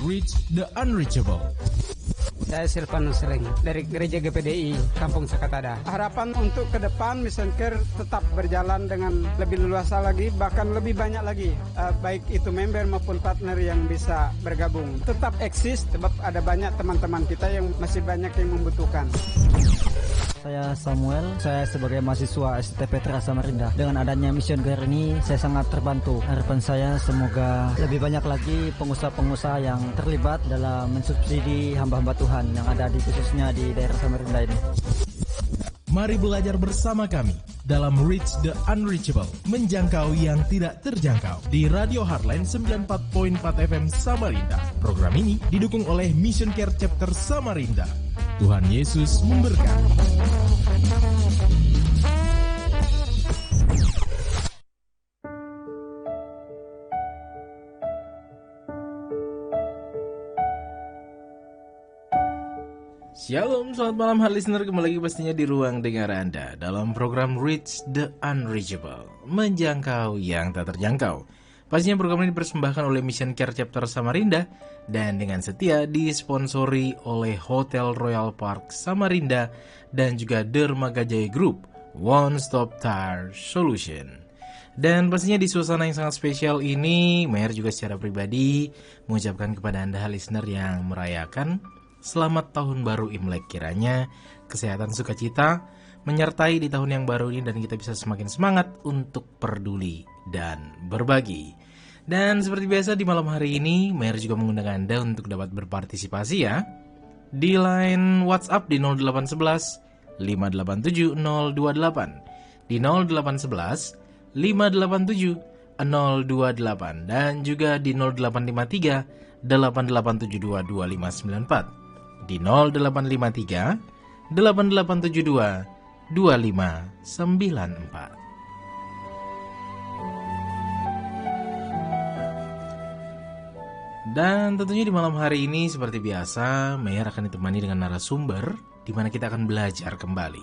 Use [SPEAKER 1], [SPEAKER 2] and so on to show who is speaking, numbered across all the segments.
[SPEAKER 1] Reach the Unreachable.
[SPEAKER 2] Saya Silvanus Sering dari Gereja GPDI Kampung Sakatada. Harapan untuk ke depan Mission Care tetap berjalan dengan lebih luas lagi, bahkan lebih banyak lagi, baik itu member maupun partner yang bisa bergabung. Tetap eksis sebab ada banyak teman-teman kita yang masih banyak yang membutuhkan.
[SPEAKER 3] Saya Samuel, saya sebagai mahasiswa STP Terasa Samarinda. Dengan adanya Mission Care ini, saya sangat terbantu. Harapan saya semoga lebih banyak lagi pengusaha-pengusaha yang terlibat dalam mensubsidi hamba-hamba Tuhan yang ada khususnya di daerah Samarinda ini.
[SPEAKER 1] Mari belajar bersama kami dalam Reach the Unreachable, menjangkau yang tidak terjangkau di Radio Heartline 94.4 FM Samarinda. Program ini didukung oleh Mission Care Chapter Samarinda. Tuhan Yesus memberkati. Shalom, selamat malam hard listener, kembali lagi pastinya di ruang dengar Anda dalam program Reach the Unreachable, menjangkau yang tak terjangkau. Pastinya program ini dipersembahkan oleh Mission Care Chapter Samarinda dan dengan setia disponsori oleh Hotel Royal Park Samarinda dan juga Derma Gajaya Group, One Stop Tire Solution. Dan pastinya di suasana yang sangat spesial ini, Mayor juga secara pribadi mengucapkan kepada Anda listener yang merayakan selamat tahun baru Imlek, kiranya kesehatan sukacita menyertai di tahun yang baru ini dan kita bisa semakin semangat untuk peduli dan berbagi. Dan seperti biasa di malam hari ini, Mayor juga mengundang Anda untuk dapat berpartisipasi ya di line WhatsApp di 0811 587 028, di 0811 587 028 dan juga di 0853 8872 2594, di 0853 8872 2594. Dan tentunya di malam hari ini seperti biasa, Mayor akan ditemani dengan narasumber di mana kita akan belajar kembali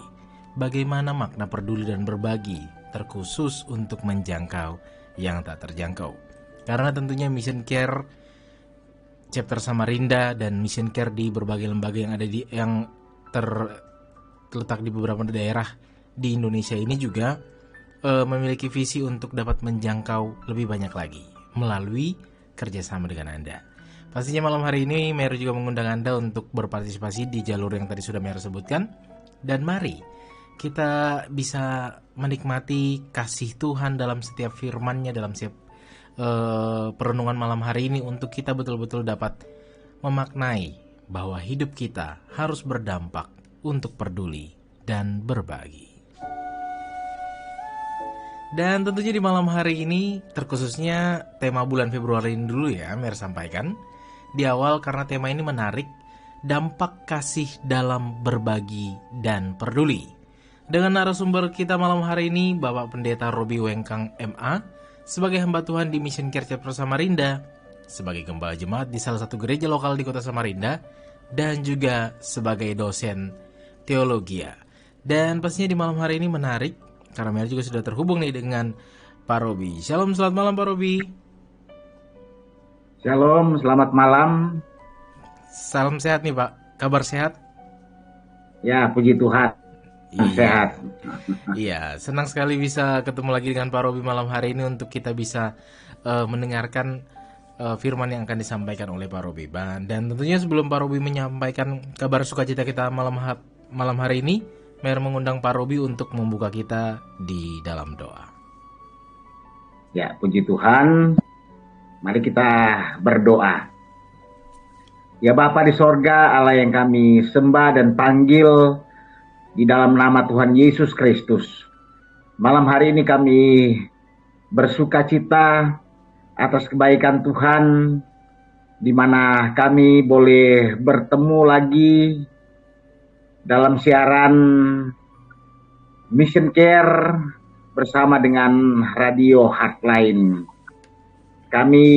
[SPEAKER 1] bagaimana makna peduli dan berbagi, terkhusus untuk menjangkau yang tak terjangkau. Karena tentunya Mission Care Chapter Samarinda dan Mission Care di berbagai lembaga yang ada yang terletak di beberapa daerah di Indonesia ini juga memiliki visi untuk dapat menjangkau lebih banyak lagi melalui kerjasama dengan Anda. Pastinya malam hari ini Mayor juga mengundang Anda untuk berpartisipasi di jalur yang tadi sudah Mayor sebutkan. Dan mari kita bisa menikmati kasih Tuhan dalam setiap firman-Nya, dalam setiap perenungan malam hari ini, untuk kita betul-betul dapat memaknai bahwa hidup kita harus berdampak untuk peduli dan berbagi. Dan tentunya di malam hari ini, terkhususnya tema bulan Februari ini dulu ya, Mer sampaikan di awal karena tema ini menarik, dampak kasih dalam berbagi dan peduli. Dengan narasumber kita malam hari ini, Bapak Pendeta Robi Wengkang MA, sebagai hamba Tuhan di Mission Care Chapter Samarinda, sebagai gembala jemaat di salah satu gereja lokal di kota Samarinda, dan juga sebagai dosen teologi. Dan pastinya di malam hari ini menarik, karena Mayor juga sudah terhubung nih dengan Pak Robi. Shalom, selamat malam Pak Robi.
[SPEAKER 4] Shalom, selamat malam.
[SPEAKER 1] Salam sehat nih Pak, kabar sehat?
[SPEAKER 4] Ya, puji Tuhan, sehat.
[SPEAKER 1] Iya, senang sekali bisa ketemu lagi dengan Pak Robi malam hari ini untuk kita bisa mendengarkan firman yang akan disampaikan oleh Pak Robi. Dan tentunya sebelum Pak Robi menyampaikan kabar sukacita kita malam hari ini, Mayor mengundang Pak Robi untuk membuka kita di dalam doa.
[SPEAKER 4] Ya, puji Tuhan. Mari kita berdoa. Ya Bapa di sorga, Allah yang kami sembah dan panggil di dalam nama Tuhan Yesus Kristus. Malam hari ini kami bersuka cita atas kebaikan Tuhan, di mana kami boleh bertemu lagi dalam siaran Mission Care bersama dengan Radio Heartline. Kami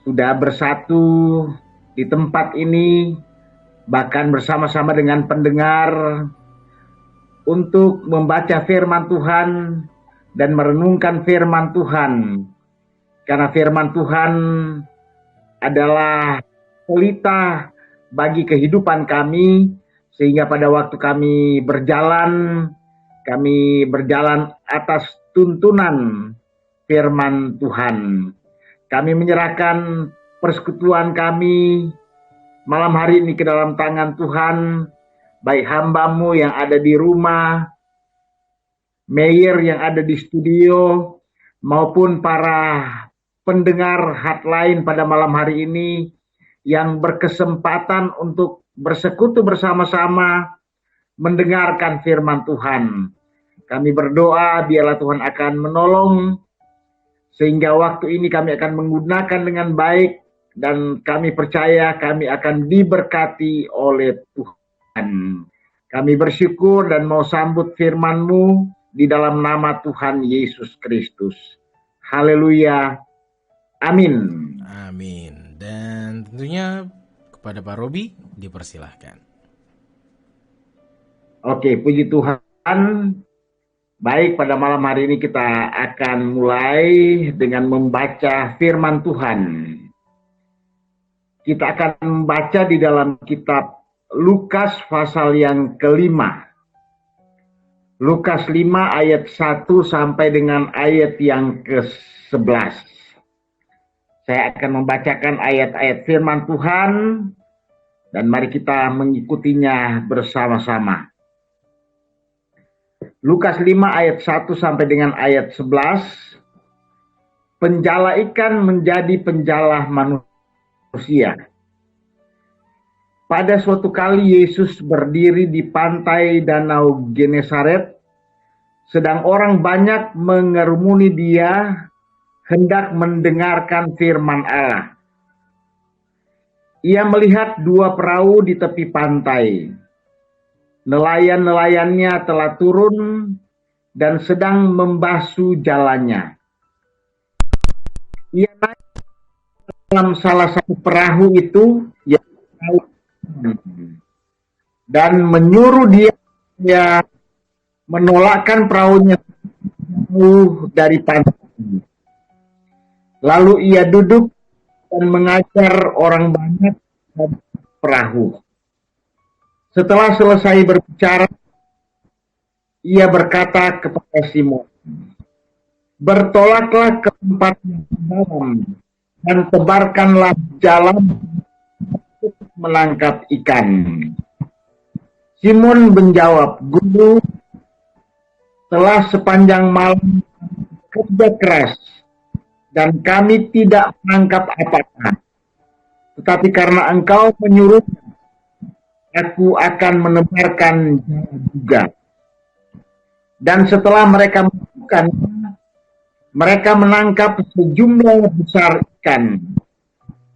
[SPEAKER 4] sudah bersatu di tempat ini, bahkan bersama-sama dengan pendengar, untuk membaca firman Tuhan dan merenungkan firman Tuhan. Karena firman Tuhan adalah pelita bagi kehidupan kami, sehingga pada waktu kami berjalan atas tuntunan firman Tuhan. Kami menyerahkan persekutuan kami malam hari ini ke dalam tangan Tuhan, baik hamba-Mu yang ada di rumah, Mayor yang ada di studio, maupun para pendengar hotline pada malam hari ini yang berkesempatan untuk bersekutu bersama-sama mendengarkan firman Tuhan. Kami berdoa biarlah Tuhan akan menolong sehingga waktu ini kami akan menggunakan dengan baik dan kami percaya kami akan diberkati oleh Tuhan. Kami bersyukur dan mau sambut firman-Mu di dalam nama Tuhan Yesus Kristus. Haleluya. Amin.
[SPEAKER 1] Amin. Dan tentunya kepada Pak Robi dipersilahkan.
[SPEAKER 4] Oke, puji Tuhan. Baik, pada malam hari ini kita akan mulai dengan membaca firman Tuhan. Kita akan membaca di dalam kitab Lukas pasal yang kelima. Lukas 5 ayat 1 sampai dengan ayat yang ke-11. Saya akan membacakan ayat-ayat firman Tuhan dan mari kita mengikutinya bersama-sama. Lukas 5 ayat 1 sampai dengan ayat 11. Penjala ikan menjadi penjala manusia. Pada suatu kali Yesus berdiri di pantai Danau Genesaret, sedang orang banyak mengerumuni Dia hendak mendengarkan firman Allah. Ia melihat dua perahu di tepi pantai. Nelayan-nelayannya telah turun dan sedang membasuh jalannya. Ia naik dalam salah satu perahu itu dan menyuruh dia menolakkan perahunya jauh dari pantai. Lalu ia duduk dan mengajar orang banyak dari perahu. Setelah selesai berbicara, ia berkata kepada Simon, "Bertolaklah ke tempat yang dalam dan tebarkanlah jalan untuk menangkap ikan." Simon menjawab, "Guru, telah sepanjang malam bekerja keras dan kami tidak menangkap apa-apa. Tetapi karena Engkau menyuruh, aku akan menebarkan jalan juga." Dan setelah mereka melakukan, mereka menangkap sejumlah besar ikan,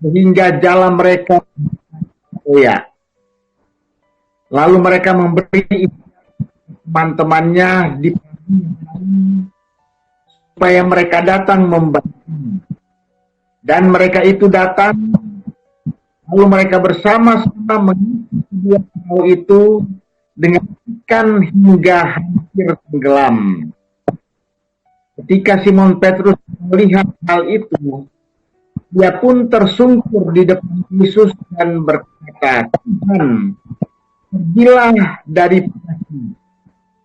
[SPEAKER 4] sehingga jala mereka koyak. Lalu mereka memberi teman-temannya di supaya mereka datang membantu. Dan mereka itu datang, lalu mereka bersama-sama mengisi dua perahu itu dengan ikan hingga hampir tenggelam. Ketika Simon Petrus melihat hal itu, dia pun tersungkur di depan Yesus dan berkata, "Tuhan, pergilah daripadaku,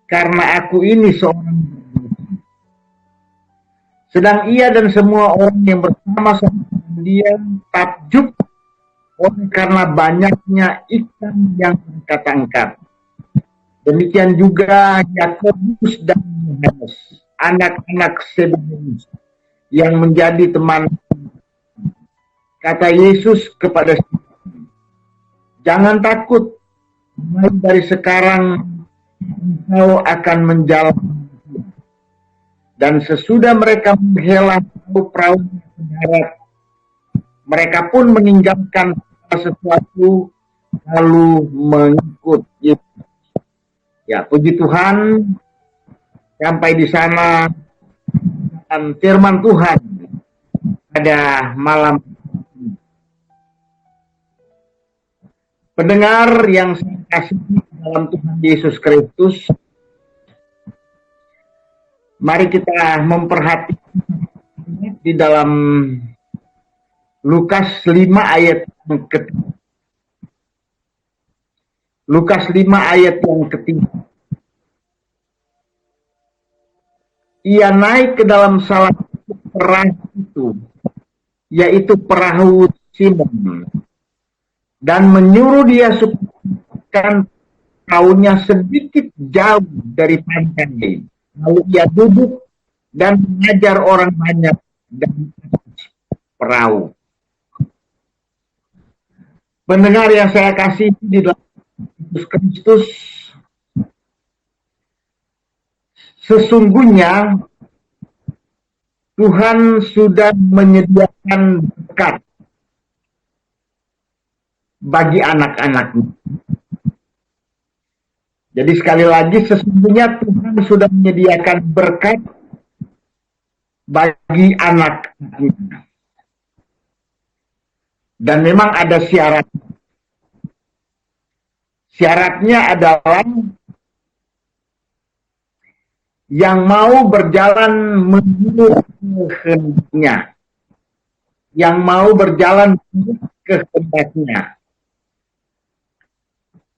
[SPEAKER 4] karena aku ini seorang berdosa." Sedang ia dan semua orang yang bersama-sama dengan dia takjub oleh karena banyaknya ikan yang mereka tangkap. Demikian juga Yakobus dan Yohanes, anak-anak Zebedeus, yang menjadi teman. Kata Yesus kepada Simon, "Jangan takut, mulai dari sekarang engkau akan menjalani." Dan sesudah mereka menghela perahu ke darat, mereka pun meninggalkan sesuatu lalu mengikut Yesus. Ya, puji Tuhan, sampai di sana dan firman Tuhan pada malam ini. Pendengar yang saya kasihi dalam Tuhan Yesus Kristus, mari kita memperhatikan di dalam Lukas 5 ayat yang ketiga. Lukas 5 ayat yang ketiga. Ia naik ke dalam salah satu perahu itu, yaitu perahu Simon, dan menyuruh dia supaya perahunya sedikit jauh dari pantai. Lalu ia duduk dan mengajar orang banyak dan perahu. Pendengar yang saya kasih di dalam Yesus Kristus, sesungguhnya Tuhan sudah menyediakan berkat bagi anak-anaknya. Jadi sekali lagi, sesungguhnya Tuhan sudah menyediakan berkat bagi anak-anaknya. Dan memang ada syarat. Syaratnya adalah yang mau berjalan menurut kehendaknya. Yang mau berjalan menurut kehendaknya.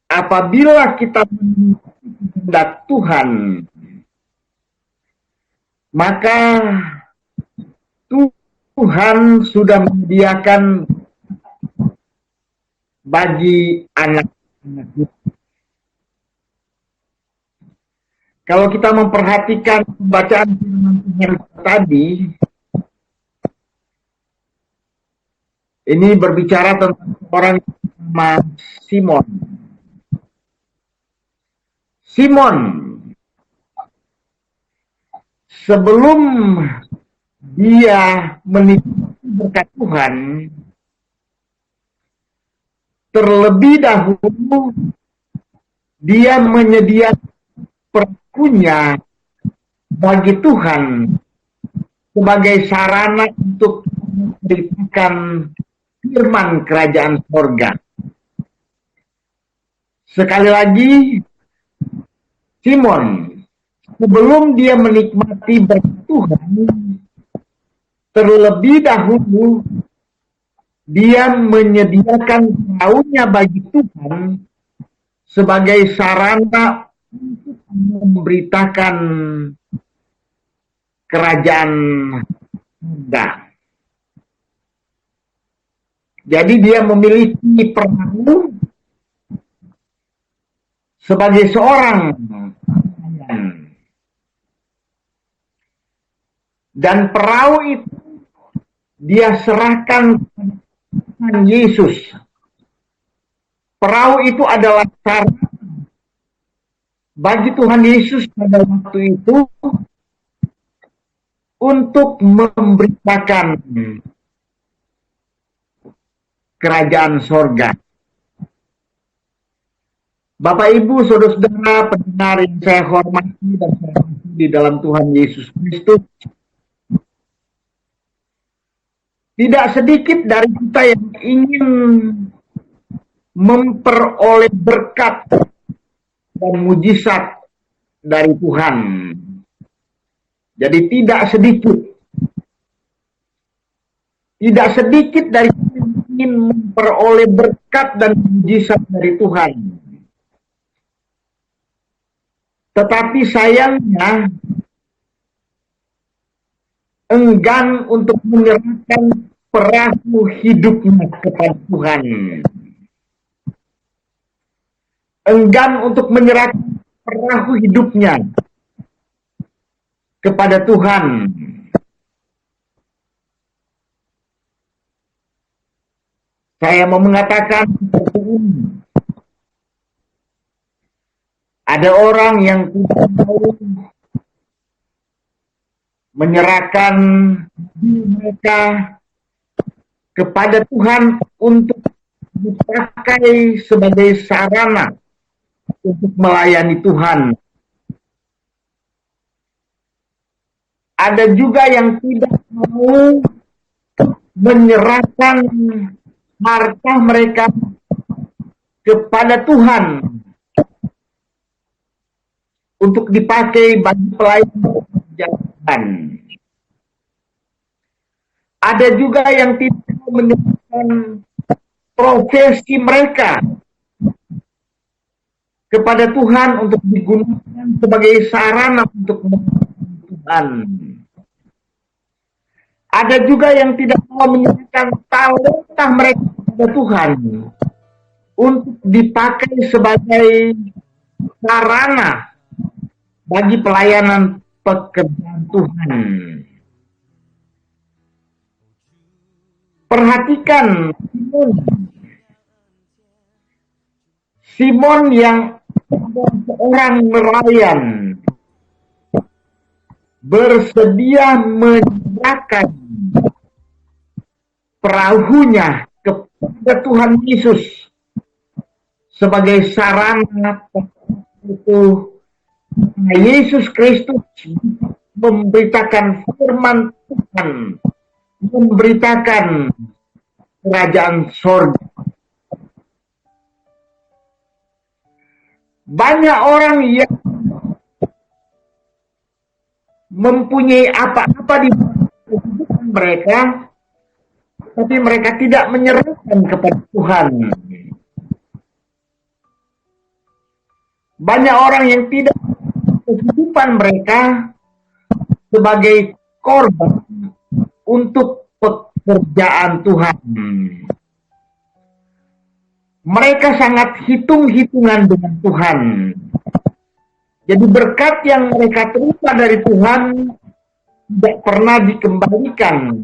[SPEAKER 4] Apabila kita mengikuti kehendak Tuhan, maka Tuhan sudah menyediakan bagi anak-anak kita. Kalau kita memperhatikan bacaan firman Tuhan tadi, ini berbicara tentang orang yang bernama Simon. Simon, sebelum dia menikmati berkat Tuhan, terlebih dahulu dia menyediakan perahunya bagi Tuhan sebagai sarana untuk memberitakan firman kerajaan surga. Sekali lagi, Simon, sebelum dia menikmati berkat Tuhan, terlebih dahulu dia menyediakan perahunya bagi Tuhan sebagai sarana untuk memberitakan kerajaan surga. Jadi dia memiliki perahu sebagai seorang dan perahu itu dia serahkan kepada Yesus. Perahu itu adalah cara bagi Tuhan Yesus pada waktu itu untuk memberitakan kerajaan sorga. Bapak, Ibu, saudara-saudara pendengar yang saya hormati dan saya kasih di dalam Tuhan Yesus Kristus, tidak sedikit dari kita yang ingin memperoleh berkat dan mujizat dari Tuhan. Jadi tidak sedikit dari kita yang ingin memperoleh berkat dan mujizat dari Tuhan. Tetapi sayangnya enggan untuk menyerahkan perahu hidupnya kepada Tuhan. Enggan untuk menyerahkan perahu hidupnya kepada Tuhan. Saya mau mengatakan seperti ini. Ada orang yang tidak mau menyerahkan mereka kepada Tuhan untuk dipakai sebagai sarana untuk melayani Tuhan. Ada juga yang tidak mau menyerahkan harta mereka kepada Tuhan untuk dipakai bagi pelayanan. Ada juga yang tidak menyebutkan profesi mereka kepada Tuhan untuk digunakan sebagai sarana untuk memuliakan Tuhan. Ada juga yang tidak mau menyerahkan talenta mereka kepada Tuhan untuk dipakai sebagai sarana bagi pelayanan pekerjaan Tuhan. Perhatikan Simon yang seorang nelayan bersedia menyerahkan perahunya kepada Tuhan Yesus sebagai sarana untuk Yesus Kristus memberitakan firman Tuhan, memberitakan kerajaan sorga. Banyak orang yang mempunyai apa-apa di kehidupan mereka, tapi mereka tidak menyerahkan kepada Tuhan. Banyak orang yang tidak kehidupan mereka sebagai korban untuk pekerjaan Tuhan. Mereka sangat hitung-hitungan dengan Tuhan. Jadi berkat yang mereka terima dari Tuhan tidak pernah dikembalikan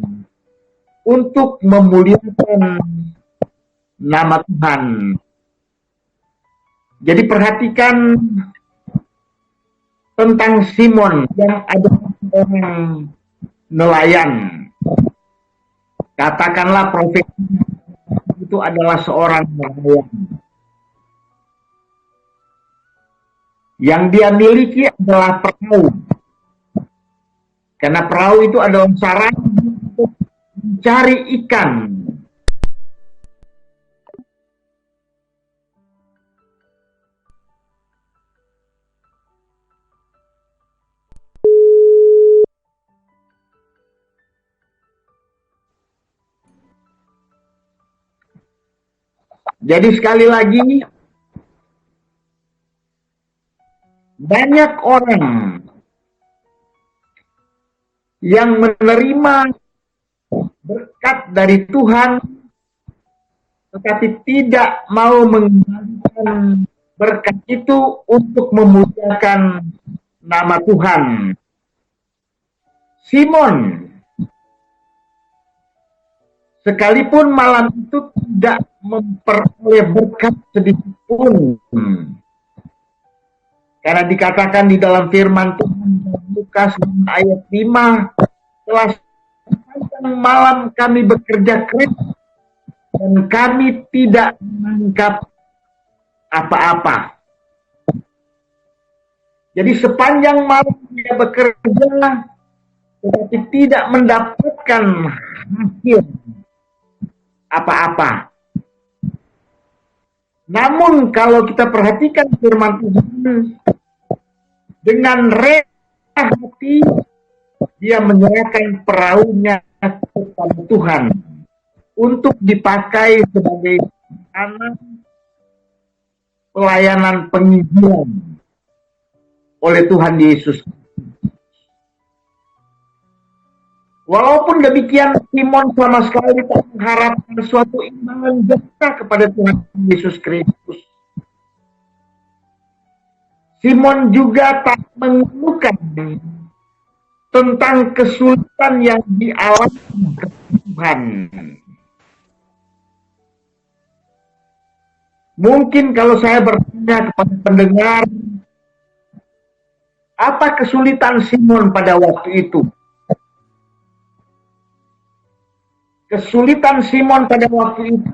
[SPEAKER 4] untuk memuliakan nama Tuhan. Jadi perhatikan tentang Simon yang adalah seorang nelayan. Katakanlah profesi itu adalah seorang nelayan. Yang dia miliki adalah perahu. Karena perahu itu adalah sarana untuk mencari ikan. Jadi sekali lagi, banyak orang yang menerima berkat dari Tuhan, tetapi tidak mau menggunakan berkat itu untuk memuliakan nama Tuhan. Simon, sekalipun malam itu tidak memperoleh berkat sedikit pun, karena dikatakan di dalam firman Tuhan Lukas ayat 5, telah sepanjang malam kami bekerja keras dan kami tidak menangkap apa-apa. Jadi sepanjang malam dia bekerja tetapi tidak mendapatkan hasil apa-apa. Namun kalau kita perhatikan firman Tuhan, dengan rela hati dia menyerahkan perahunya kepada Tuhan untuk dipakai sebagai anak pelayanan penginjilan oleh Tuhan Yesus. Walaupun demikian, Simon sama sekali tak mengharapkan suatu imbalan jasa kepada Tuhan Yesus Kristus. Simon juga tak mengeluhkan tentang kesulitan yang dialami Tuhan. Mungkin kalau saya bertanya kepada pendengar, apa kesulitan Simon pada waktu itu? Kesulitan Simon pada waktu itu,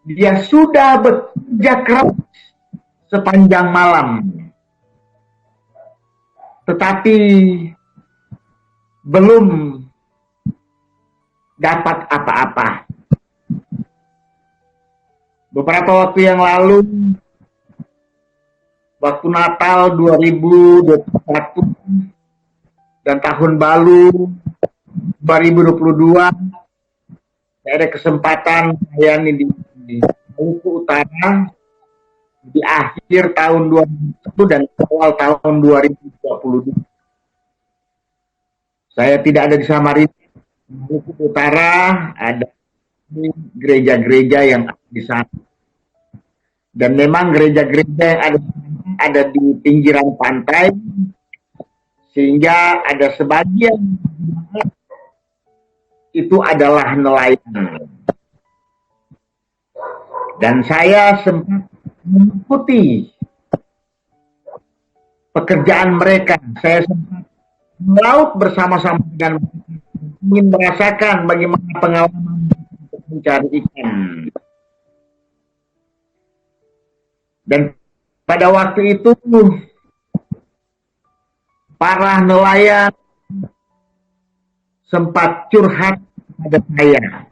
[SPEAKER 4] dia sudah bekerja keras sepanjang malam, tetapi belum dapat apa-apa. Beberapa waktu yang lalu, waktu Natal 2021 dan tahun baru 2022 saya ada kesempatan melayani di Maluku Utara di akhir tahun 2021 dan awal tahun 2022. Saya tidak ada di Samarinda. Maluku Utara ada gereja-gereja yang ada di sana. Dan memang gereja-gereja yang ada di pinggiran pantai, sehingga ada sebagian itu adalah nelayan. Dan saya sempat mengikuti pekerjaan mereka. Saya sempat melaut bersama-sama dengan mereka, ingin merasakan bagaimana pengalaman untuk mencari ikan. Dan pada waktu itu para nelayan sempat curhat pada saya.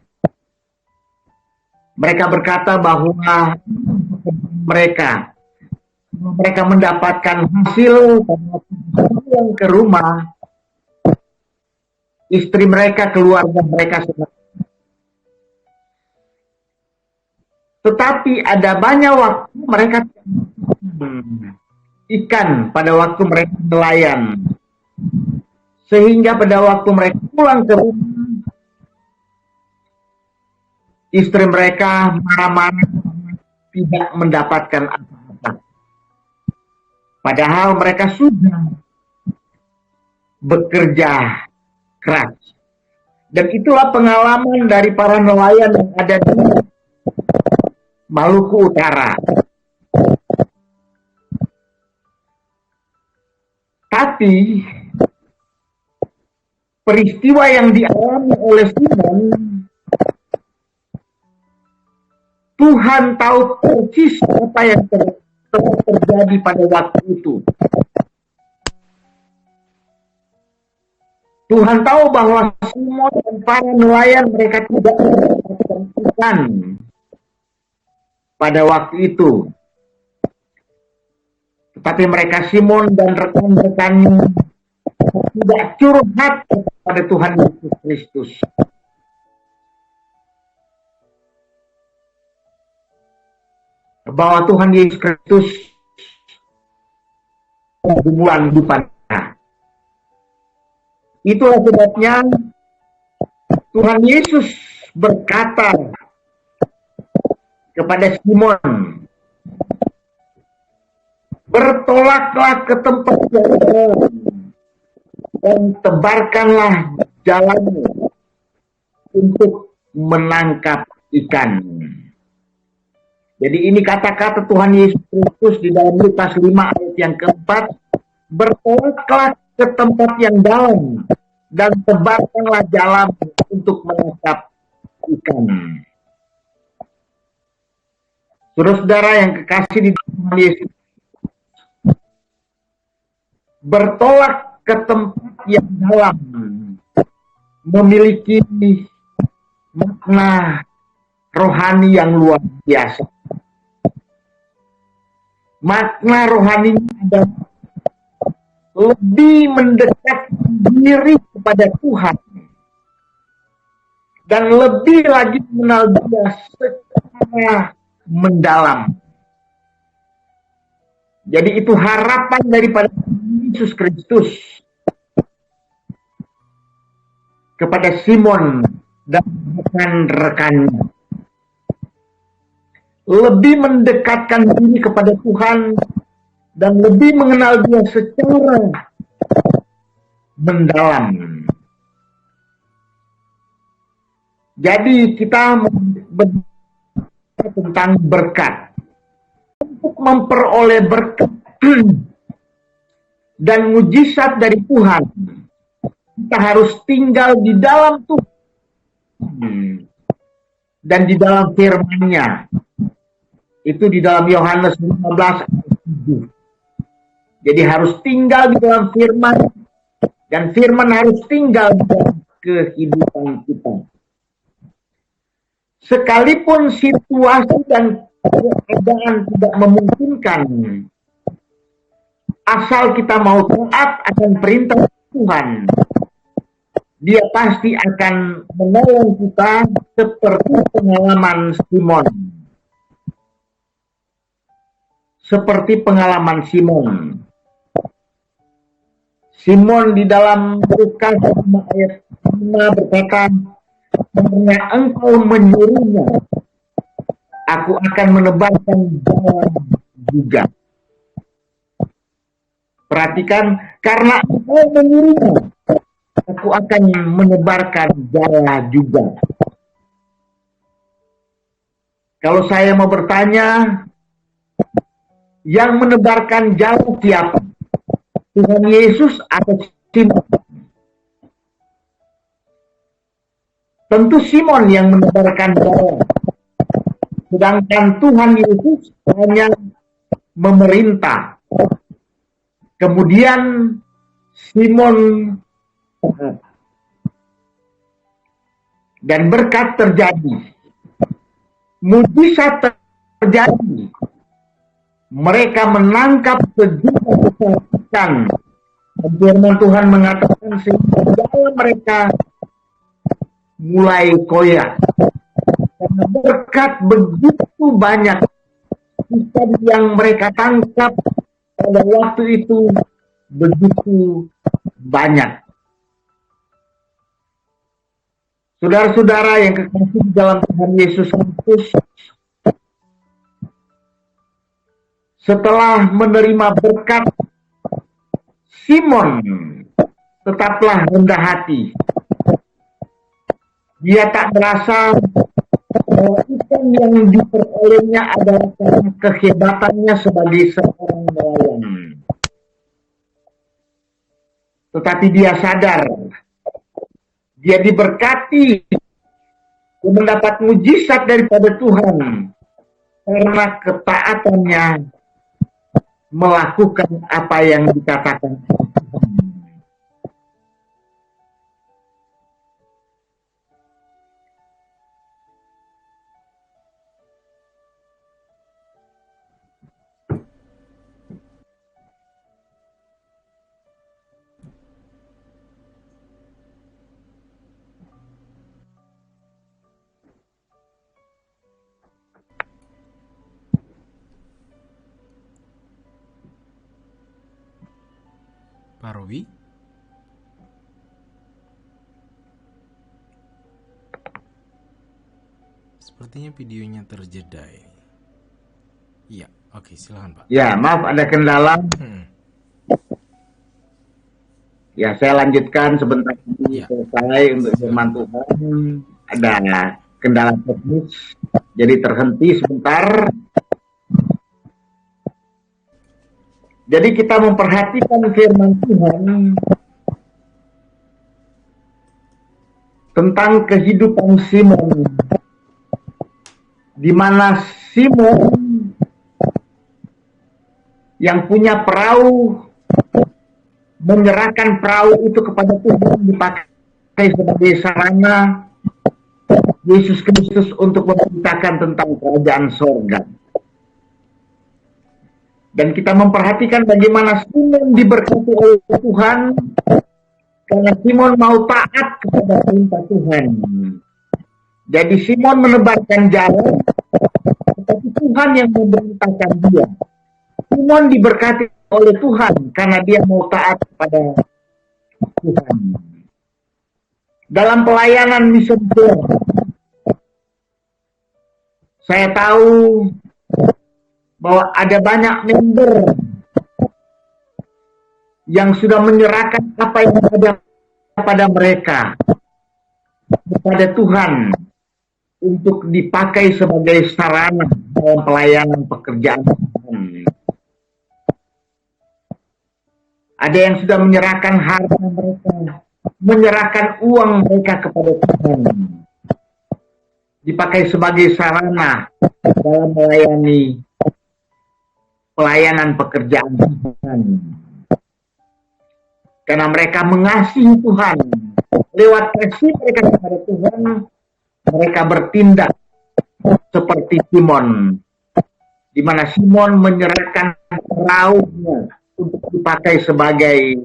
[SPEAKER 4] Mereka berkata bahwa mereka mendapatkan hasil pulang ke rumah, istri mereka, keluarga mereka senang. Tetapi ada banyak waktu mereka ikan pada waktu mereka nelayan. Sehingga pada waktu mereka pulang ke rumah, istri mereka marah-marah tidak mendapatkan apa-apa. Padahal mereka sudah bekerja keras. Dan itulah pengalaman dari para nelayan yang ada di Maluku Utara. Tapi peristiwa yang dialami oleh Simon, Tuhan tahu persis apa yang terjadi pada waktu itu. Tuhan tahu bahwa Simon dan para nelayan mereka tidak mendapatkan ikan pada waktu itu. Tetapi mereka, Simon dan rekan-rekannya, tidak curhat kepada Tuhan Yesus Kristus. Bahwa Tuhan Yesus Kristus pergumulan hidupnya. Itulah sebabnya Tuhan Yesus berkata kepada Simon, bertolaklah ke tempat yang lain dan tebarkanlah jalanmu untuk menangkap ikan. Jadi ini kata-kata Tuhan Yesus Kristus di dalam Lukas 5 ayat yang keempat, bertolaklah ke tempat yang dalam dan tebarkanlah jalan untuk menangkap ikan. Saudara-saudara yang kekasih di Tuhan Yesus, bertolak ke tempat yang dalam memiliki makna rohani yang luar biasa. Makna rohaninya adalah lebih mendekat diri kepada Tuhan dan lebih lagi mengenal Dia secara mendalam. Jadi itu harapan daripada Yesus Kristus kepada Simon dan rekan-rekannya. Lebih mendekatkan diri kepada Tuhan dan lebih mengenal Dia secara mendalam. Jadi kita berbicara tentang berkat. Untuk memperoleh berkat dan mujizat dari Tuhan, kita harus tinggal di dalam Tuhan dan di dalam firman-Nya. Itu di dalam Yohanes 15 ayat 7. Jadi harus tinggal di dalam firman, dan firman harus tinggal di dalam kehidupan kita. Sekalipun situasi dan keadaan tidak memungkinkan, asal kita mau taat akan perintah Tuhan, dia pasti akan menolong kita seperti pengalaman Simon. Seperti pengalaman Simon. Simon di dalam Lukas ayat 5 berkata, karena engkau menyuruhnya, aku akan menebarkan jala juga. Perhatikan, karena engkau menyuruhnya, aku akan menebarkan jala juga. Kalau saya mau bertanya, yang menebarkan jala siapa? Tuhan Yesus atau Simon? Tentu Simon yang menebarkan jala. Sedangkan Tuhan Yesus hanya memerintah. Kemudian Simon dan berkat terjadi. Mujizat terjadi. Mereka menangkap sejumlah besar ikan. Firman Tuhan mengatakan sehingga jala mereka mulai koyak. Karena berkat begitu banyak ikan yang mereka tangkap pada waktu itu begitu banyak. Saudara-saudara yang kekasih di dalam Tuhan Yesus Kristus, setelah menerima berkat, Simon tetaplah rendah hati. Dia tak merasa bahwa ikan yang diperolehnya adalah karena kehebatannya sebagai seorang nelayan. Tetapi dia sadar, dia diberkati, dia mendapat mujizat daripada Tuhan karena ketaatannya melakukan apa yang dikatakan Tuhan.
[SPEAKER 1] Pak Robi? Sepertinya videonya terjeda ya. Iya, oke, silakan Pak.
[SPEAKER 4] Ya, maaf ada kendala. Ya, saya lanjutkan sebentar lagi selesai untuk firman Tuhan. Ada kendala teknis, jadi terhenti sebentar. Jadi kita memperhatikan firman Tuhan tentang kehidupan Simon, di mana Simon yang punya perahu menyerahkan perahu itu kepada Tuhan, dipakai sebagai sarana Yesus Kristus untuk memberitakan tentang kerajaan sorga. Dan kita memperhatikan bagaimana Simon diberkati oleh Tuhan karena Simon mau taat kepada perintah Tuhan. Jadi Simon menebarkan jalan, tetapi Tuhan yang memerintahkan dia. Simon diberkati oleh Tuhan karena dia mau taat kepada Tuhan. Dalam pelayanan misional, saya tahu bahwa ada banyak member yang sudah menyerahkan apa yang ada pada mereka kepada Tuhan untuk dipakai sebagai sarana dalam pelayanan pekerjaan Tuhan. Ada yang sudah menyerahkan harta mereka, menyerahkan uang mereka kepada Tuhan, dipakai sebagai sarana dalam melayani pelayanan pekerjaan Tuhan. Karena mereka mengasihi Tuhan. Lewat kasih mereka kepada Tuhan, mereka bertindak seperti Simon. Di mana Simon menyerahkan perahunya untuk dipakai sebagai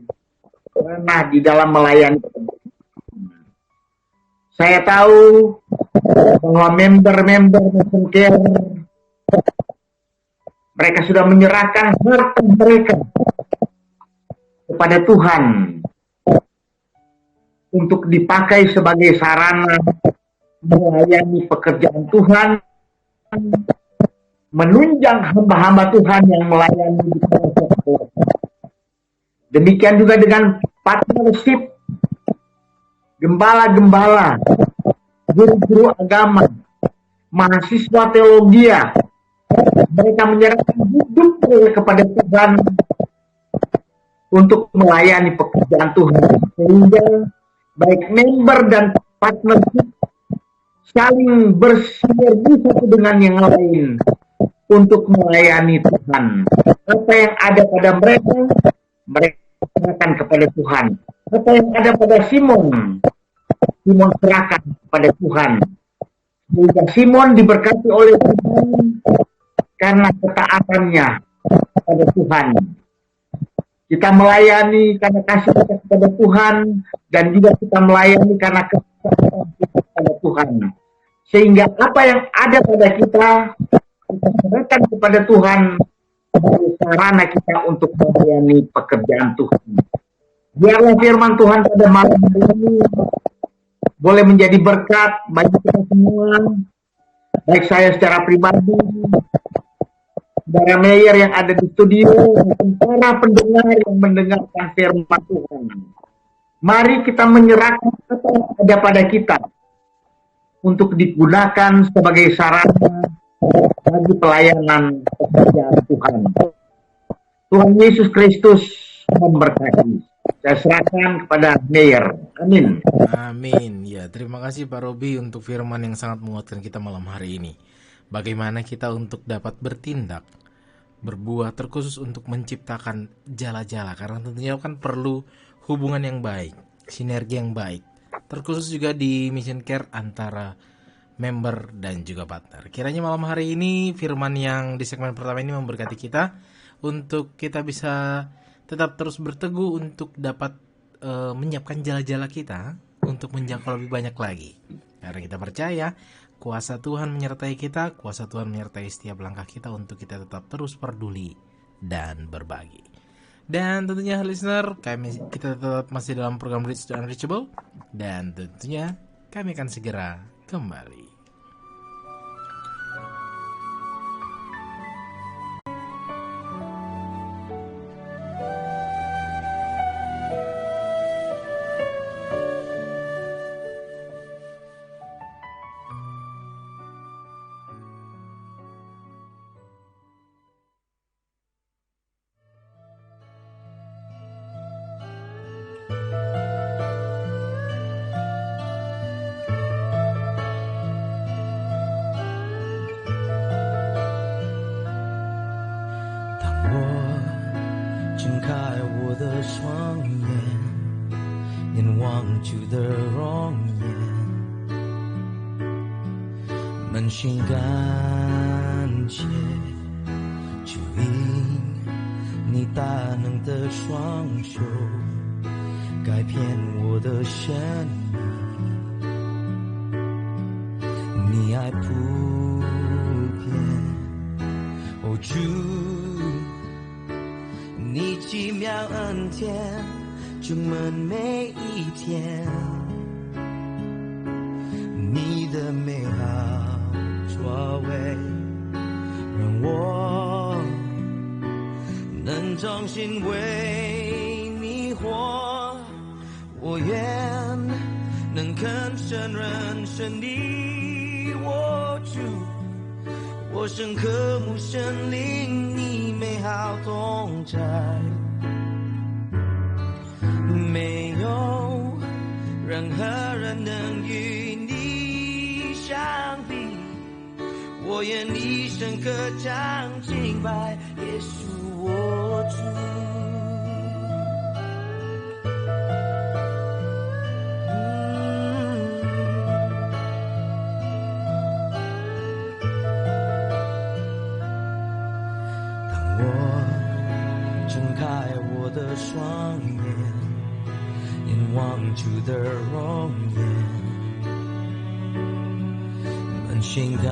[SPEAKER 4] ranah di dalam melayani. Saya tahu bahwa member-member Mission Care mereka sudah menyerahkan harta mereka kepada Tuhan untuk dipakai sebagai sarana melayani pekerjaan Tuhan, menunjang hamba-hamba Tuhan yang melayani di pelosok-pelosok. Demikian juga dengan partnership gembala-gembala, guru-guru agama, mahasiswa teologi, mereka menyerahkan hidup kepada Tuhan untuk melayani pekerjaan Tuhan, sehingga baik member dan partnership saling bersinergi satu dengan yang lain untuk melayani Tuhan. Apa yang ada pada mereka, mereka serahkan kepada Tuhan. Apa yang ada pada Simon serahkan kepada Tuhan. Sehingga Simon diberkati oleh Tuhan karena ketaatannya kepada Tuhan. Kita melayani karena kasih kita kepada Tuhan, dan juga kita melayani karena ketaatan kita kepada Tuhan. Sehingga apa yang ada pada kita serahkan kepada Tuhan sebagai sarana kita untuk melayani pekerjaan Tuhan. Biarlah firman Tuhan pada malam hari ini boleh menjadi berkat bagi kita semua, baik saya secara pribadi, saudara Meyer yang ada di studio, dan para pendengar yang mendengarkan firman Tuhan. Mari kita menyerahkan apa yang ada pada kita untuk digunakan sebagai sarana bagi pelayanan pekerjaan Tuhan. Tuhan Yesus Kristus memberkati. Saya serahkan kepada Meyer. Amin.
[SPEAKER 1] Amin. Ya, terima kasih Pak Robi untuk firman yang sangat menguatkan kita malam hari ini. Bagaimana kita untuk dapat bertindak, berbuah, terkhusus untuk menciptakan jala-jala, karena tentunya kan perlu hubungan yang baik, sinergi yang baik, terkhusus juga di Mission Care antara member dan juga partner. Kiranya malam hari ini firman yang di segmen pertama ini memberkati kita untuk kita bisa tetap terus berteguh untuk dapat menyiapkan jala-jala kita untuk menjangkau lebih banyak lagi. Karena kita percaya kuasa Tuhan menyertai kita, kuasa Tuhan menyertai setiap langkah kita untuk kita tetap terus peduli dan berbagi. Dan tentunya listener, kita tetap masih dalam program Reach the Unreachable, dan tentunya kami akan segera kembali.
[SPEAKER 5] 先感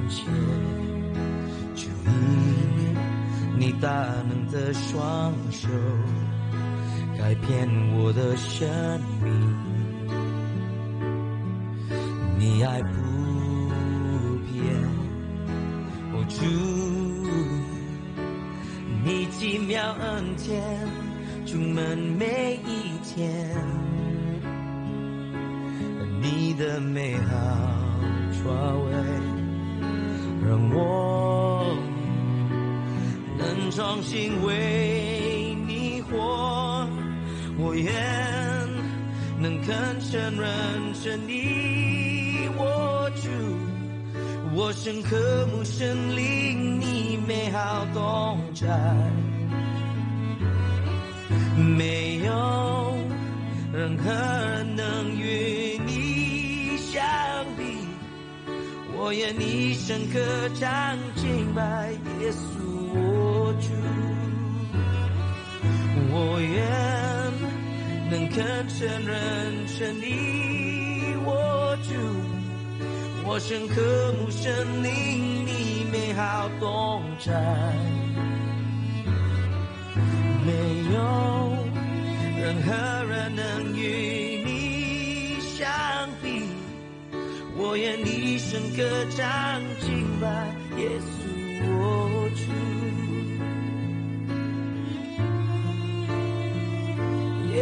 [SPEAKER 5] 谢，就因你大能的双手改变我的生命，你爱不变，哦主，你奇妙恩典充满每一天，你的美好作为让我能重新为你活，我愿能更深认识你，我主，我深刻慕神灵你美好同在，没有任何人能与你相比，我愿你深刻唱敬拜耶稣我主，我愿能更深认识你，我主，我深刻慕神灵你美好同在，没有任何人能与你相比，我愿你深刻唱敬拜耶稣我主，耶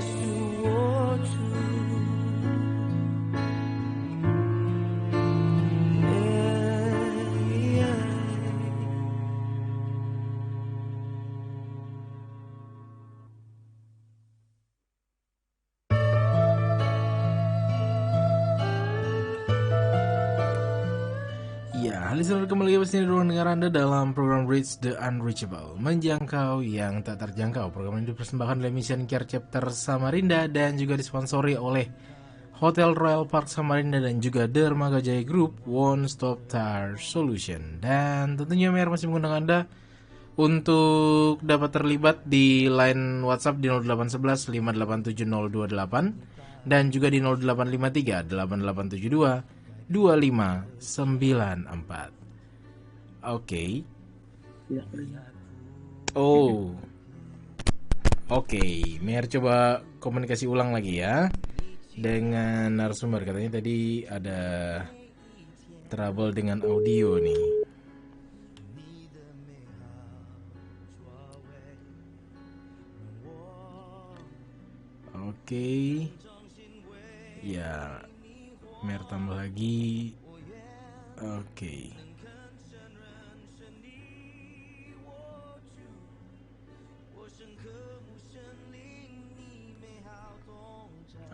[SPEAKER 5] 稣我主，Ya,
[SPEAKER 1] listener kembali bersama di ruang dengar Anda dalam program Reach the Unreachable, menjangkau yang tak terjangkau. Program ini dipersembahkan oleh Mission Care Chapter Samarinda dan juga disponsori oleh Hotel Royal Park Samarinda dan juga Dermaga Jaya Group One Stop Tire Solution. Dan tentunya Mer masih mengundang Anda untuk dapat terlibat di line WhatsApp di 0811 5870228 dan juga di 0853 8872 2594. Oke. Oh. Oke, Mer coba komunikasi ulang lagi ya dengan narasumber. Katanya tadi ada trouble dengan audio nih. Oke. Ya, Mer tambah lagi. Oke.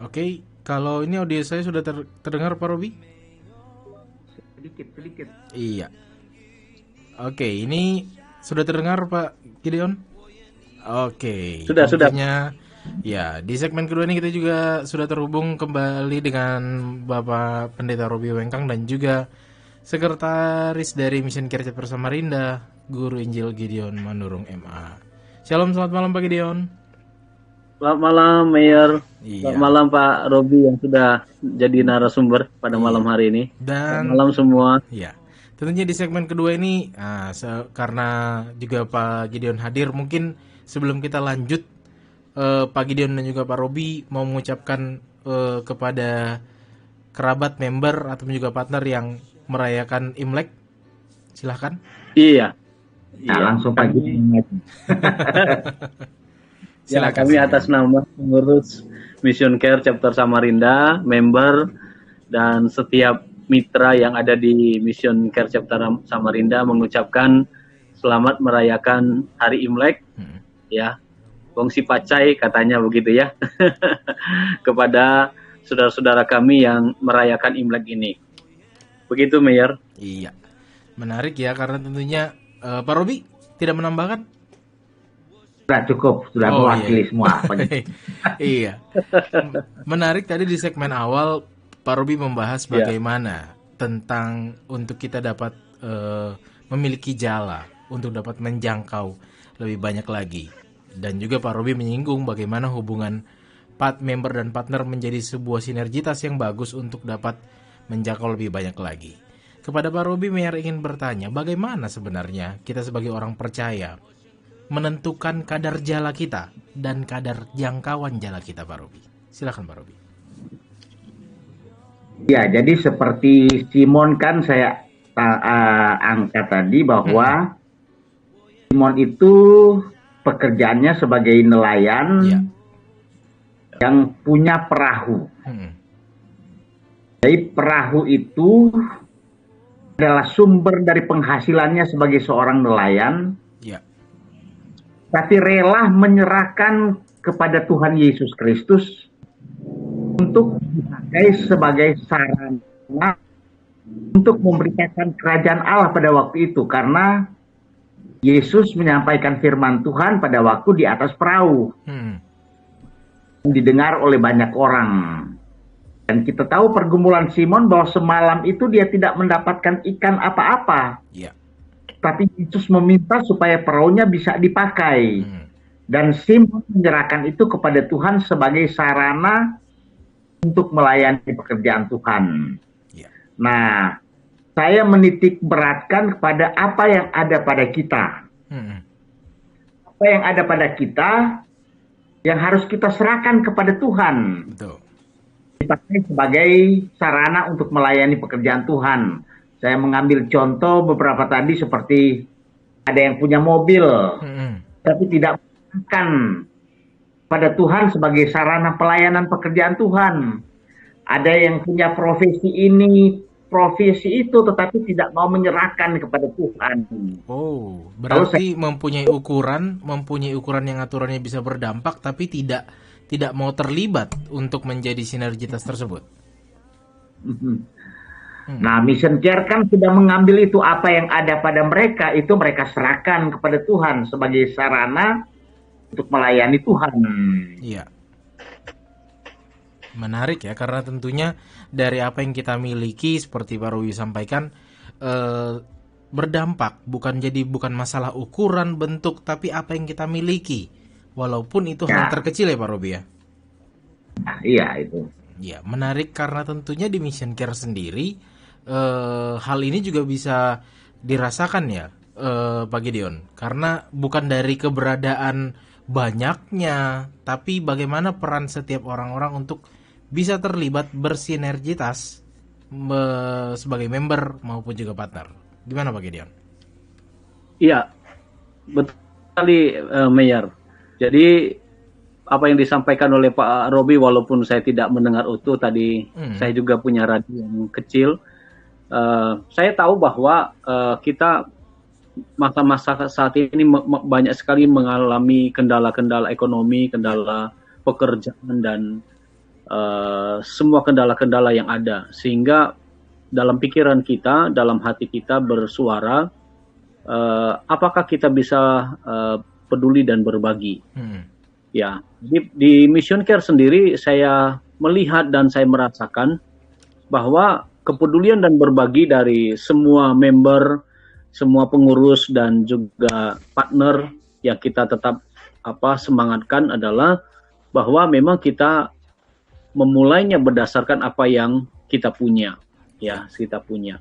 [SPEAKER 1] Oke, kalau ini audio saya sudah terdengar Pak Robi?
[SPEAKER 4] Sedikit.
[SPEAKER 1] Iya. Oke, ini sudah terdengar Pak Gideon? Oke.
[SPEAKER 6] Sudah.
[SPEAKER 1] Ya, di segmen kedua ini kita juga sudah terhubung kembali dengan Bapak Pendeta Robi Wengkang dan juga Sekretaris dari Mission Care Chapter Samarinda, Guru Injil Gideon Manurung MA. Shalom, selamat malam Pak Gideon.
[SPEAKER 6] Selamat malam Mayor.
[SPEAKER 1] Iya.
[SPEAKER 6] Selamat malam Pak Robi yang sudah jadi narasumber pada malam hari ini.
[SPEAKER 1] Dan
[SPEAKER 6] selamat malam semua.
[SPEAKER 1] ya, tentunya di segmen kedua ini karena juga Pak Gideon hadir, mungkin sebelum kita lanjut Pak Gideon dan juga Pak Robi mau mengucapkan kepada kerabat, member atau juga partner yang merayakan Imlek, silahkan.
[SPEAKER 6] Iya.
[SPEAKER 4] Langsung Pak Gideon.
[SPEAKER 1] Silakan,
[SPEAKER 6] kami atas nama pengurus Mission Care Chapter Samarinda, member dan setiap mitra yang ada di Mission Care Chapter Samarinda mengucapkan selamat merayakan Hari Imlek. Ya. Gongsi pacai katanya begitu ya. Kepada saudara-saudara kami yang merayakan Imlek ini. Begitu Mayor.
[SPEAKER 1] Iya. Menarik ya, karena tentunya Pak Robi tidak menambahkan?
[SPEAKER 4] Sudah cukup, sudah mewakili semua.
[SPEAKER 1] Iya. Menarik tadi di segmen awal Pak Robi membahas bagaimana tentang untuk kita dapat memiliki jala untuk dapat menjangkau lebih banyak lagi. Dan juga Pak Robi menyinggung bagaimana hubungan member dan partner menjadi sebuah sinergitas yang bagus untuk dapat menjangkau lebih banyak lagi. Kepada Pak Robi, Meyer ingin bertanya, bagaimana sebenarnya kita sebagai orang percaya menentukan kadar jala kita dan kadar jangkauan jala kita, Pak Robi? Silakan Pak Robi.
[SPEAKER 4] Ya, jadi seperti Simon kan saya angkat tadi bahwa Simon itu pekerjaannya sebagai nelayan yang punya perahu. Jadi perahu itu adalah sumber dari penghasilannya sebagai seorang nelayan, tapi rela menyerahkan kepada Tuhan Yesus Kristus untuk dipakai sebagai sarana untuk memberitakan kerajaan Allah pada waktu itu, karena Yesus menyampaikan firman Tuhan pada waktu di atas perahu, didengar oleh banyak orang. Dan kita tahu pergumulan Simon bahwa semalam itu dia tidak mendapatkan ikan apa-apa. Tapi Yesus meminta supaya perahunya bisa dipakai. Dan Simon menyerahkan itu kepada Tuhan sebagai sarana untuk melayani pekerjaan Tuhan. Nah, saya menitik beratkan kepada apa yang ada pada kita. Apa yang ada pada kita yang harus kita serahkan kepada Tuhan.
[SPEAKER 1] Betul.
[SPEAKER 4] Dipakai sebagai sarana untuk melayani pekerjaan Tuhan. Saya mengambil contoh beberapa tadi seperti ada yang punya mobil, tapi tidak menggunakan pada Tuhan sebagai sarana pelayanan pekerjaan Tuhan. Ada yang punya profesi ini, profesi itu, tetapi tidak mau menyerahkan kepada Tuhan.
[SPEAKER 1] Oh, berarti mempunyai ukuran yang aturannya bisa berdampak, tapi tidak mau terlibat untuk menjadi sinergitas tersebut.
[SPEAKER 4] Nah, Mission Care kan sudah mengambil itu, apa yang ada pada mereka, itu mereka serahkan kepada Tuhan sebagai sarana untuk melayani Tuhan.
[SPEAKER 1] Iya. Menarik ya, karena tentunya dari apa yang kita miliki, seperti Pak Robi sampaikan, berdampak, bukan masalah ukuran, bentuk, tapi apa yang kita miliki. Walaupun itu hal terkecil ya Pak Robi ya.
[SPEAKER 4] Iya itu.
[SPEAKER 1] Ya, menarik karena tentunya di Mission Care sendiri hal ini juga bisa dirasakan ya Pak Gideon. Karena bukan dari keberadaan banyaknya, tapi bagaimana peran setiap orang-orang untuk bisa terlibat bersinergitas sebagai member maupun juga partner. Gimana Pak Gideon?
[SPEAKER 6] Iya, betul sekali Meyer. Jadi apa yang disampaikan oleh Pak Robi, walaupun saya tidak mendengar utuh tadi, saya juga punya radio yang kecil. Saya tahu bahwa kita masa-masa saat ini banyak sekali mengalami kendala-kendala ekonomi, kendala pekerjaan, dan semua kendala-kendala yang ada. Sehingga dalam pikiran kita, dalam hati kita bersuara, apakah kita bisa peduli dan berbagi. Ya, di Mission Care sendiri saya melihat dan saya merasakan bahwa kepedulian dan berbagi dari semua member, semua pengurus dan juga partner yang kita tetap semangatkan adalah bahwa memang kita memulainya berdasarkan apa yang kita punya, ya, kita punya.